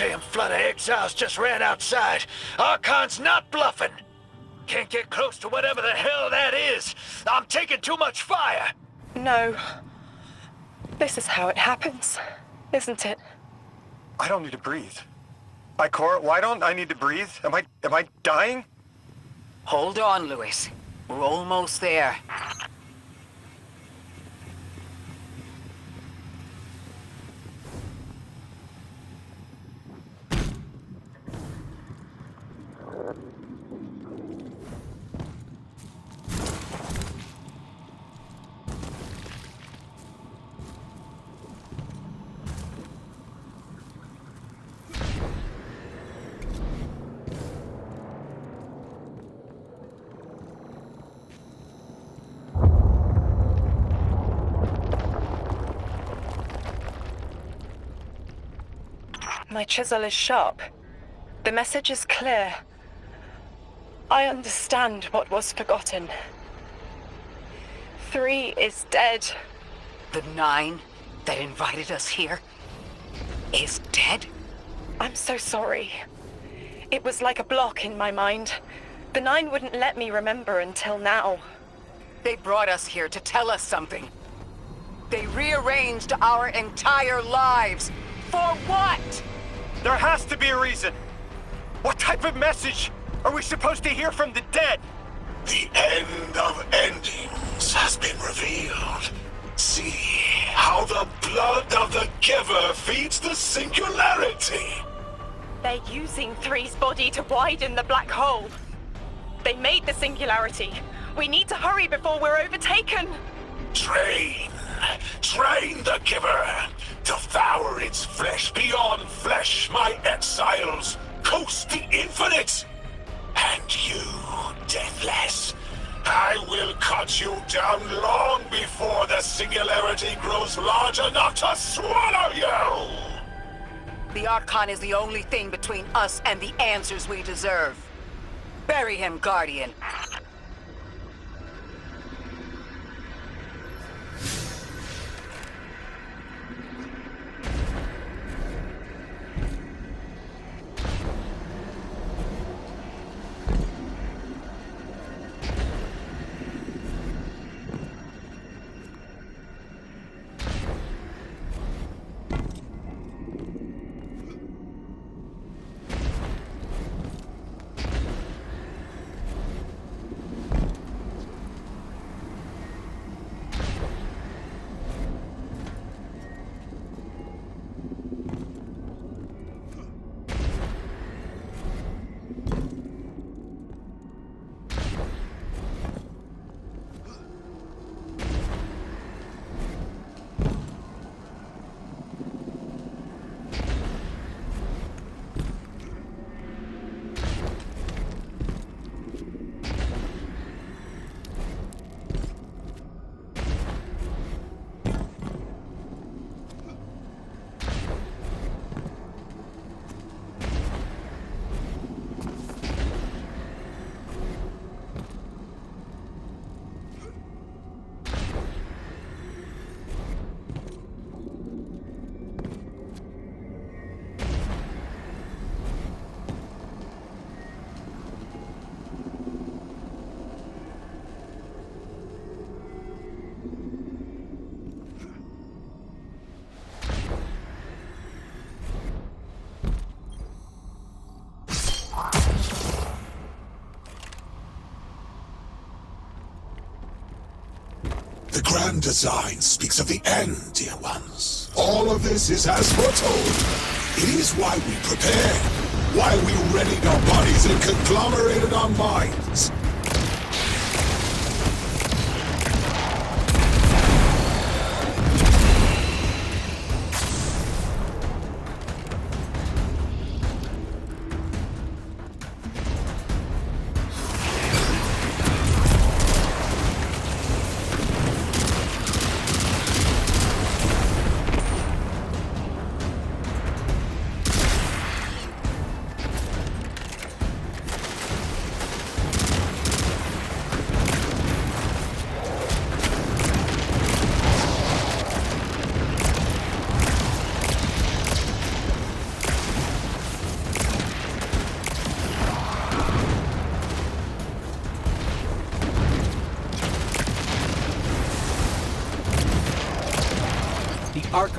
Damn flood of exiles just ran outside. Archon's not bluffing. Can't get close to whatever the hell that is. I'm taking too much fire. No. This is how it happens, isn't it? I don't need to breathe. Ikora, why don't I need to breathe? Am I dying? Hold on, Louis. We're almost there. My chisel is sharp. The message is clear. I understand what was forgotten. 3 is dead. The 9 that invited us here is dead? I'm so sorry. It was like a block in my mind. The 9 wouldn't let me remember until now. They brought us here to tell us something. They rearranged our entire lives. For what? There has to be a reason. What type of message are we supposed to hear from the dead? The end of endings has been revealed. See how the blood of the giver feeds the singularity. They're using 3's body to widen the black hole. They made the singularity. We need to hurry before we're overtaken. Train the giver. Devour its flesh beyond flesh, my exiles. Coast the infinite. And you, Deathless, I will cut you down long before the singularity grows large enough to swallow you! The Archon is the only thing between us and the answers we deserve. Bury him, Guardian. The grand design speaks of the end, dear ones. All of this is as foretold. It is why we prepared, why we readied our bodies and conglomerated our minds.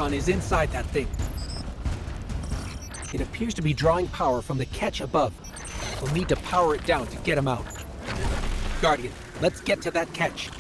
Archon is inside that thing. It appears to be drawing power from the catch above. We'll need to power it down to get him out. Guardian, let's get to that catch.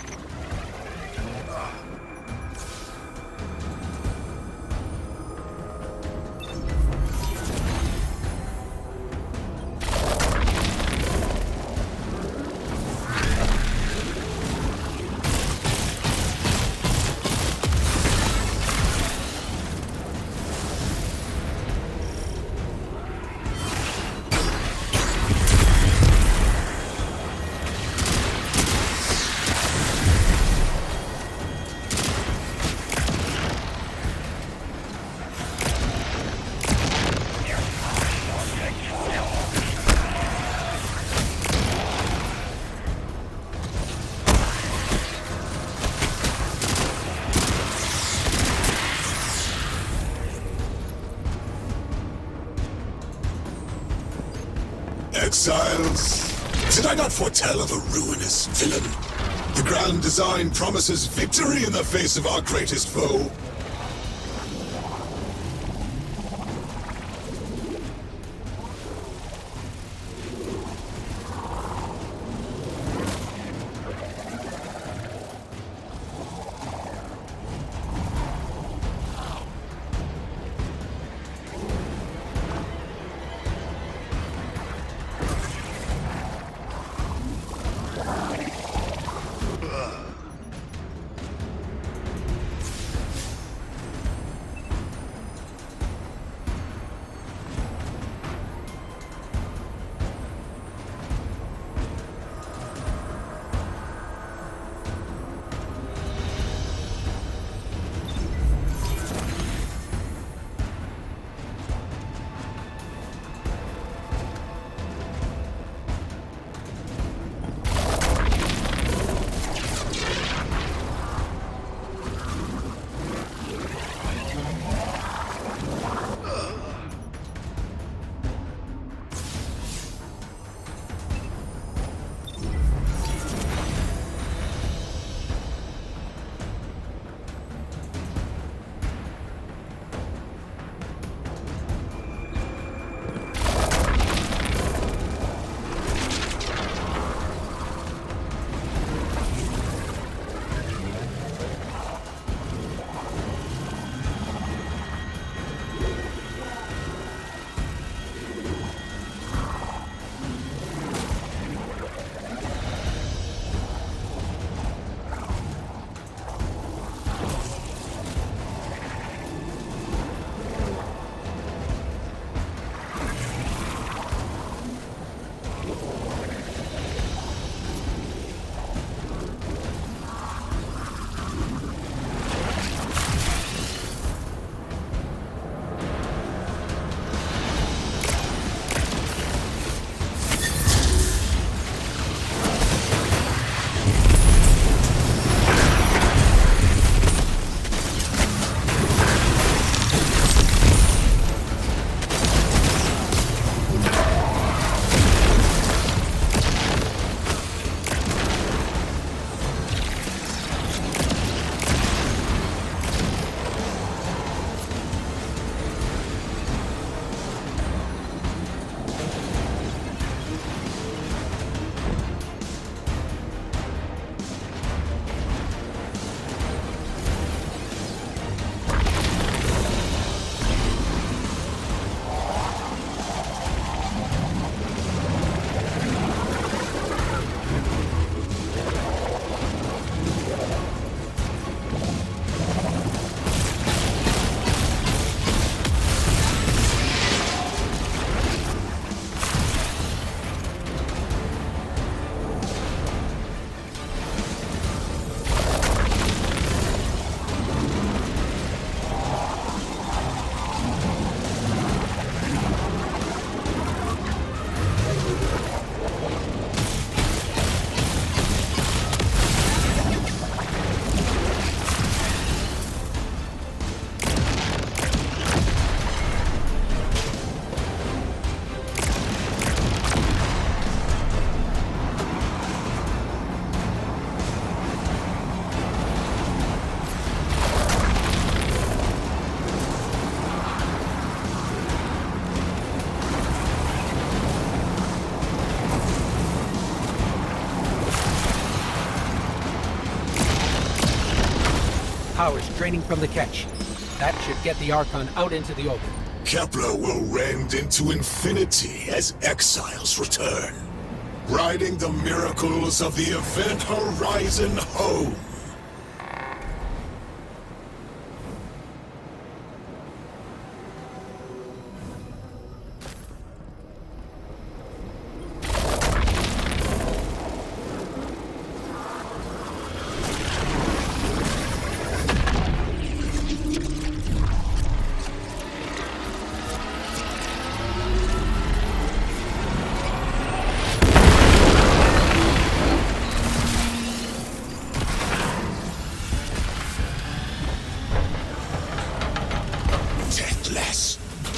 Exiles, did I not foretell of a ruinous villain? The grand design promises victory in the face of our greatest foe. powers draining from the catch. That should get the Archon out into the open. Kepler will rend into infinity as exiles return, riding the miracles of the Event Horizon home.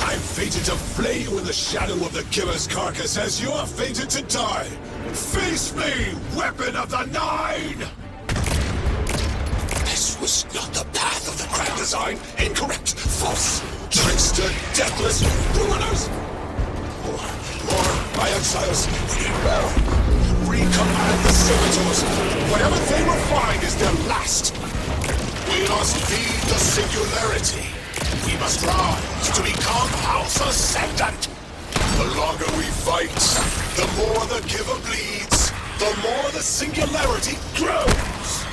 I'm fated to flay you in the shadow of the killer's carcass as you are fated to die. Face me, weapon of the Nine! This was not the path of the grand design. Incorrect, false, trickster, deathless, ruiners! Or my exiles, recommand the servitors. Whatever they refine is their last. We must feed the singularity. We must rise to become House Ascendant. The longer we fight, the more the giver bleeds, the more the singularity grows.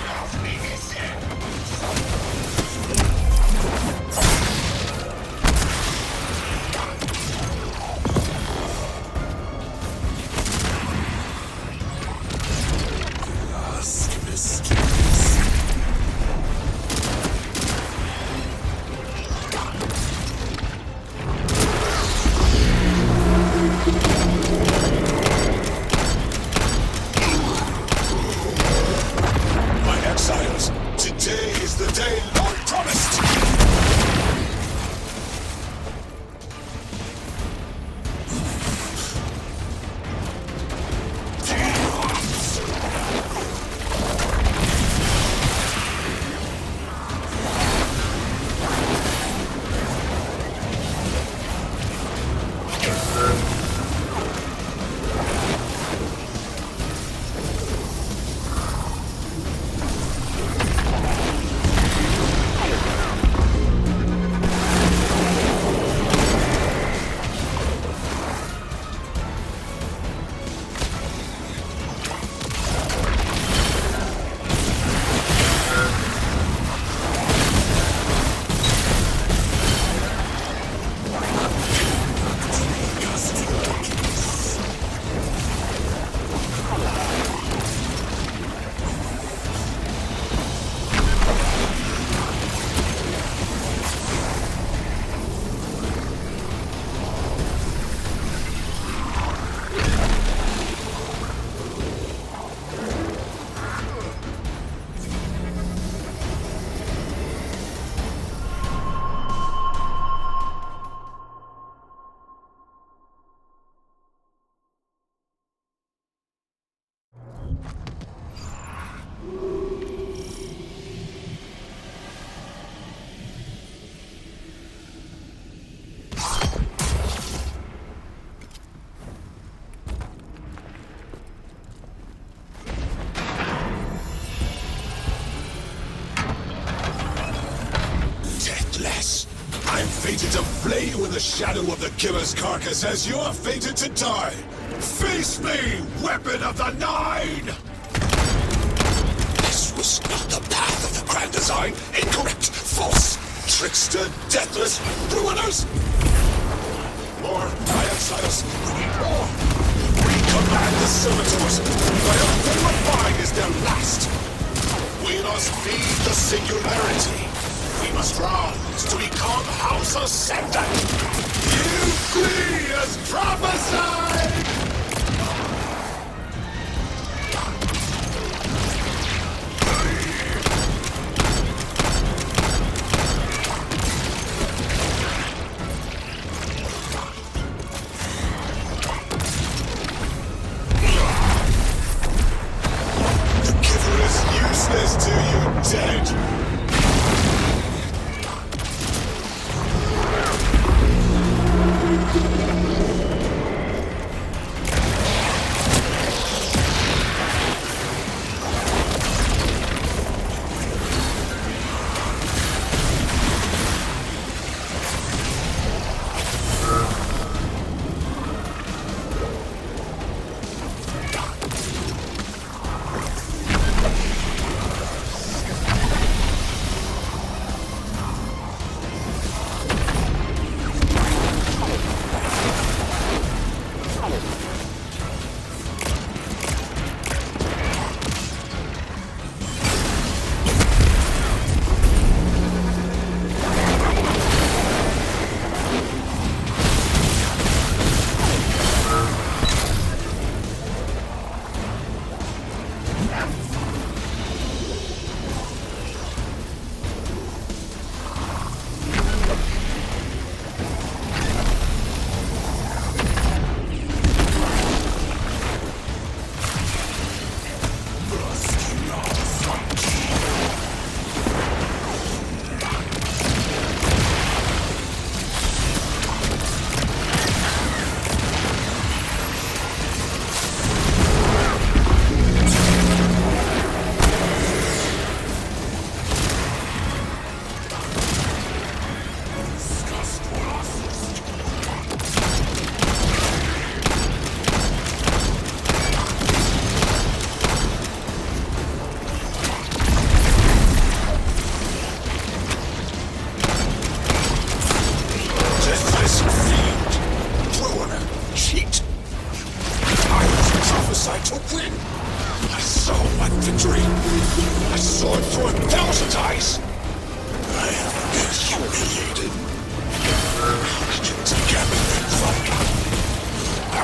I'm fated to flay you in the shadow of the killer's carcass as you are fated to die. Face me, weapon of the Nine! This was not the path of the grand design. Incorrect, false, trickster, deathless, ruiners! More, my exiles, we need more. Recommand the servitors. Whatever they refine is their last. We must feed the singularity. We must rise to become House Ascendant. You flee as prophesied! The giver is useless to you, dead.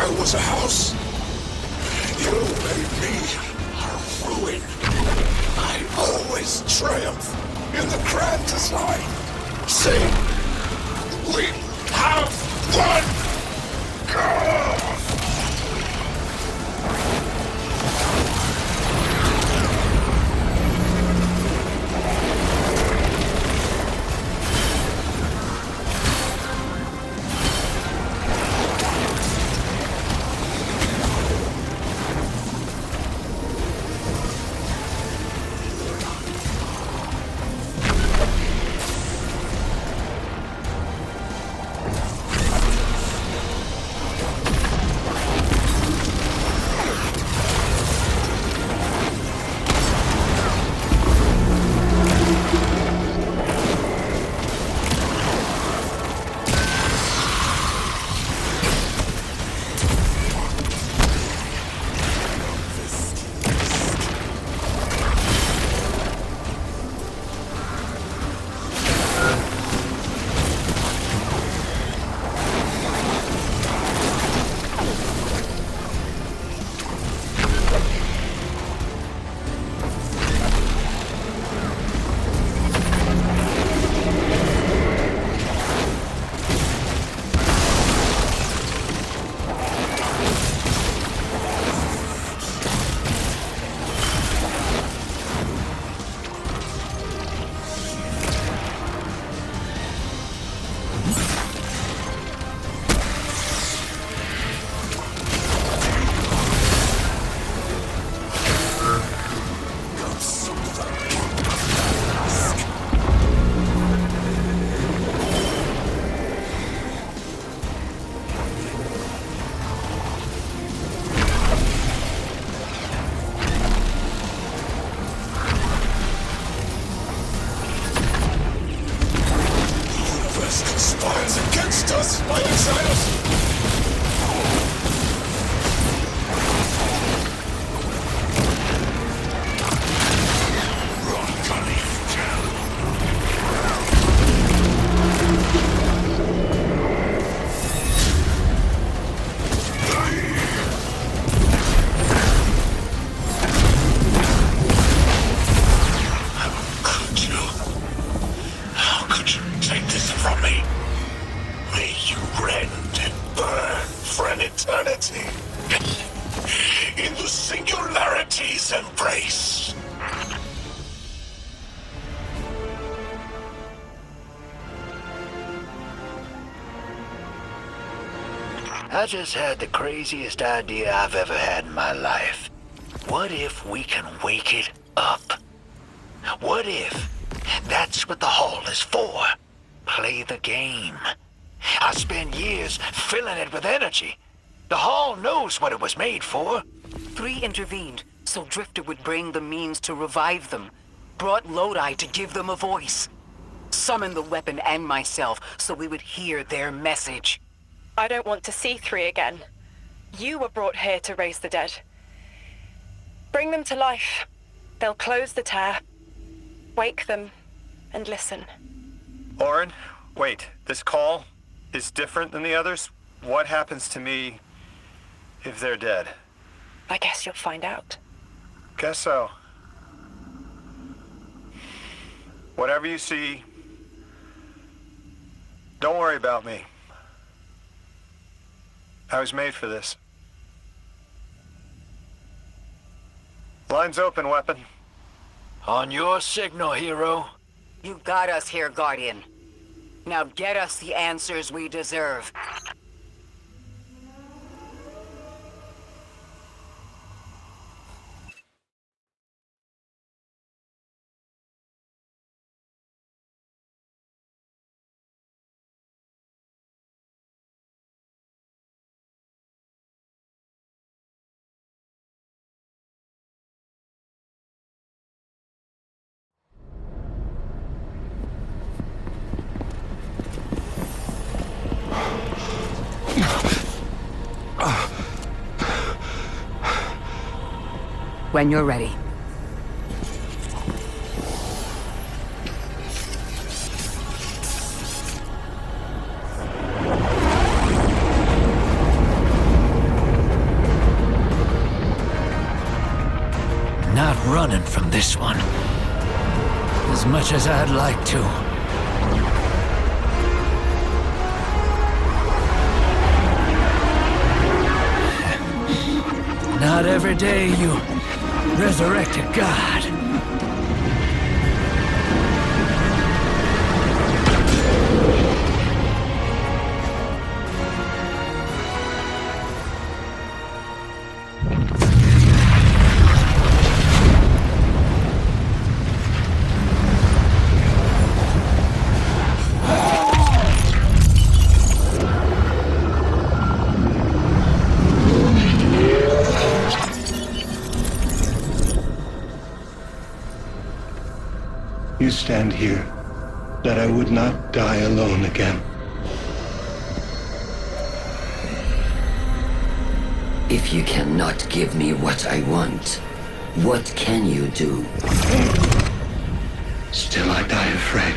I was a house. You made me a ruin. I always triumph in the grand design. See, we have won! Conspires against us, my exiles! How could you take this from me? May you rend and burn for an eternity in the Singularity's embrace. I just had the craziest idea I've ever had in my life. What if we can wake it up? What if that's what the hall is for? Play the game. I spent years filling it with energy. The hall knows what it was made for. 3 intervened, so Drifter would bring the means to revive them. Brought Lodi to give them a voice. Summoned the weapon and myself, so we would hear their message. I don't want to see 3 again. You were brought here to raise the dead. Bring them to life. They'll close the tear. Wake them and listen. Orin, wait. This call is different than the others? What happens to me if they're dead? I guess you'll find out. Guess so. Whatever you see, don't worry about me. I was made for this. Line's open, weapon. On your signal, hero. You got us here, Guardian. Now get us the answers we deserve. When you're ready. running from this one. As much as I'd like to. Not every day you resurrect a god. You stand here, that I would not die alone again. If you cannot give me what I want, what can you do? Still I die afraid,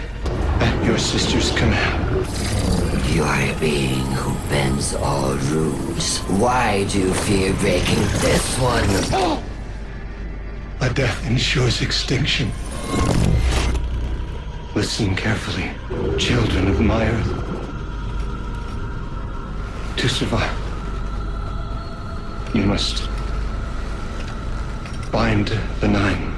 at your sister's command. You are a being who bends all rules. Why do you fear breaking this one? A death ensures extinction. Listen carefully, children of my earth. To survive, you must bind the Nine.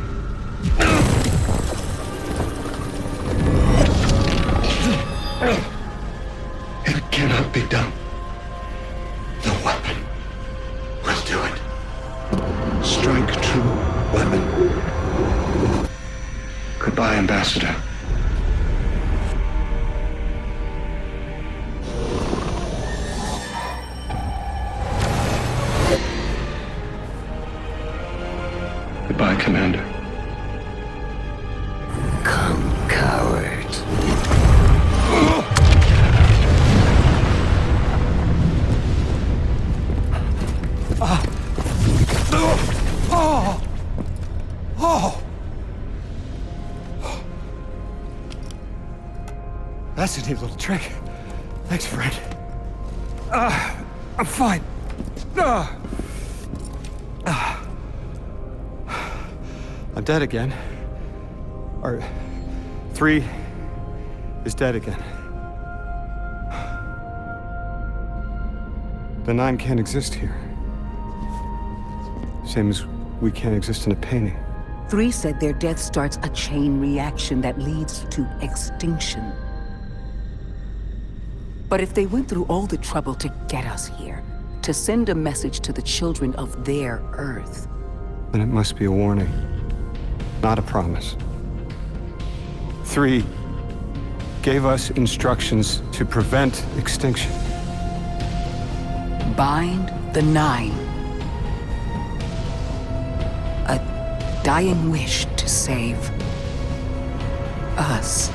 It cannot be done. The weapon will do it. Strike true weapon. Goodbye, Ambassador. Goodbye, Commander. Come, coward. That's a neat little trick. Thanks, Fred. I'm fine. I'm dead again. Or 3 is dead again. The 9 can't exist here. Same as we can't exist in a painting. 3 said their death starts a chain reaction that leads to extinction. But if they went through all the trouble to get us here, to send a message to the children of their Earth, Then it must be a warning, not a promise. 3 gave us instructions to prevent extinction. bind the 9. A dying wish to save us.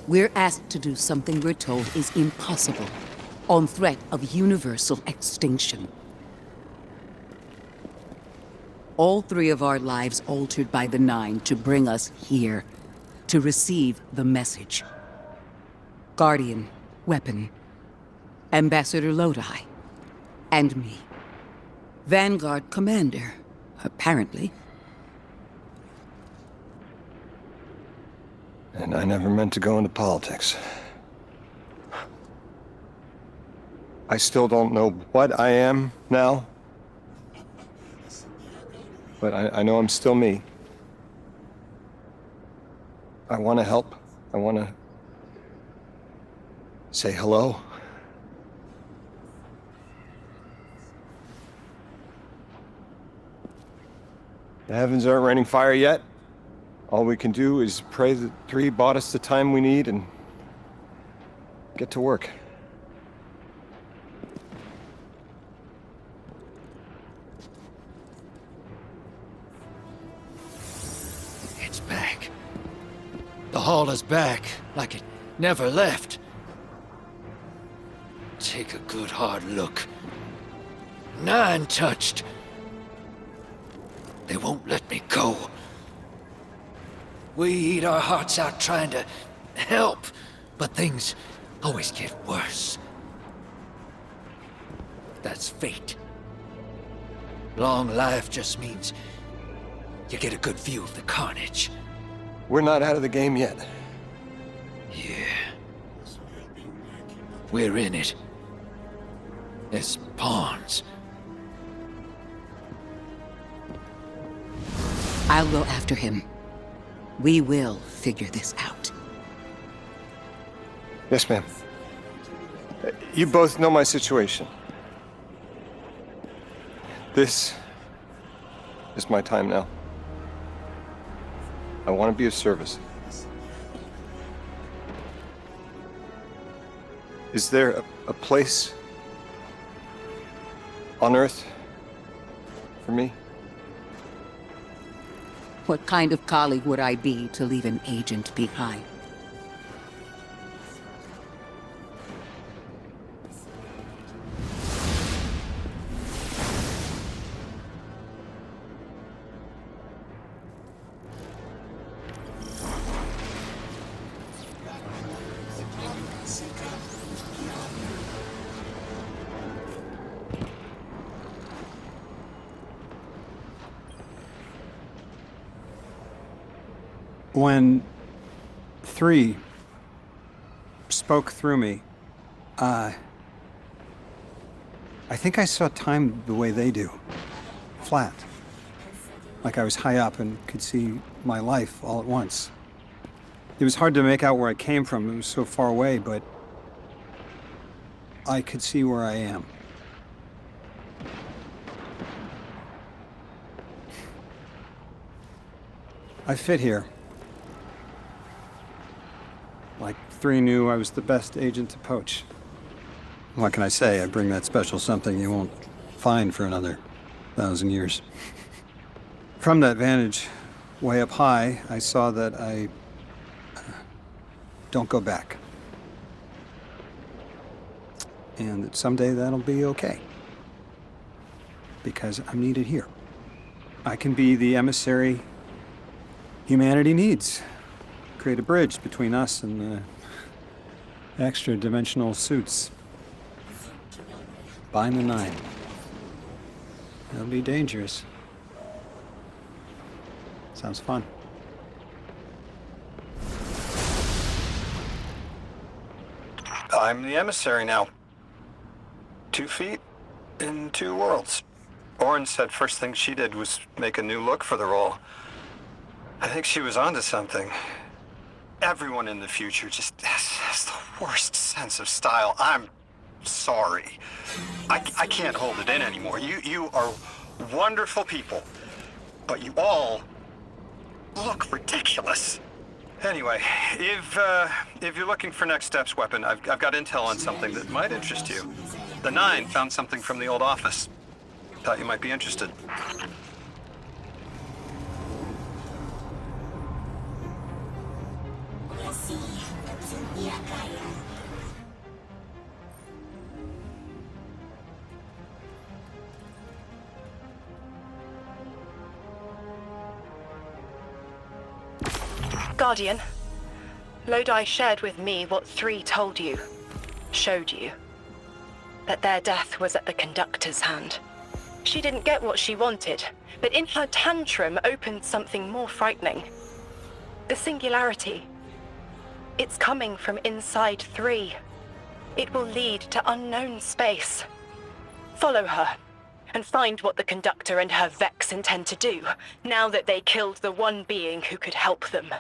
We're asked to do something we're told is impossible, on threat of universal extinction. All 3 of our lives altered by the 9 to bring us here, to receive the message. Guardian, Weapon, Ambassador Lodi, and me. Vanguard Commander, apparently. And I never meant to go into politics. I still don't know what I am now. But I know I'm still me. I want to help. I want to say hello. The heavens aren't raining fire yet. All we can do is pray that 3 bought us the time we need and get to work. It's back. The hall is back, like it never left. Take a good hard look. 9 touched. They won't let me go. We eat our hearts out trying to help, but things always get worse. That's fate. Long life just means you get a good view of the carnage. We're not out of the game yet. Yeah. We're in it. As pawns. I'll go after him. We will figure this out. Yes, ma'am. You both know my situation. This is my time now. I want to be of service. Is there a place on Earth for me? What kind of colleague would I be to leave an agent behind? When 3 spoke through me, I think I saw time the way they do. Flat. Like I was high up and could see my life all at once. It was hard to make out where I came from. It was so far away, but I could see where I am. I fit here. Like 3 knew I was the best agent to poach. What can I say? I bring that special something you won't find for another 1,000 years. From that vantage, way up high, I saw that I don't go back. And that someday that'll be okay. Because I'm needed here. I can be the emissary humanity needs. Create a bridge between us and the extra-dimensional suits. Bind the 9. It'll be dangerous. Sounds fun. I'm the emissary now. 2 feet in 2 worlds. Orin said first thing she did was make a new look for the role. I think she was onto something. Everyone in the future just has the worst sense of style. I'm sorry. I can't hold it in anymore. You are wonderful people, but you all look ridiculous. Anyway, if you're looking for next steps, Weapon, I've got intel on something that might interest you. The 9 found something from the old office. Thought you might be interested. Guardian, Lodi shared with me what 3 told you, showed you. That their death was at the conductor's hand. She didn't get what she wanted, but in her tantrum opened something more frightening. The singularity. It's coming from inside 3. It will lead to unknown space. Follow her, and find what the Conductor and her Vex intend to do, now that they killed the one being who could help them.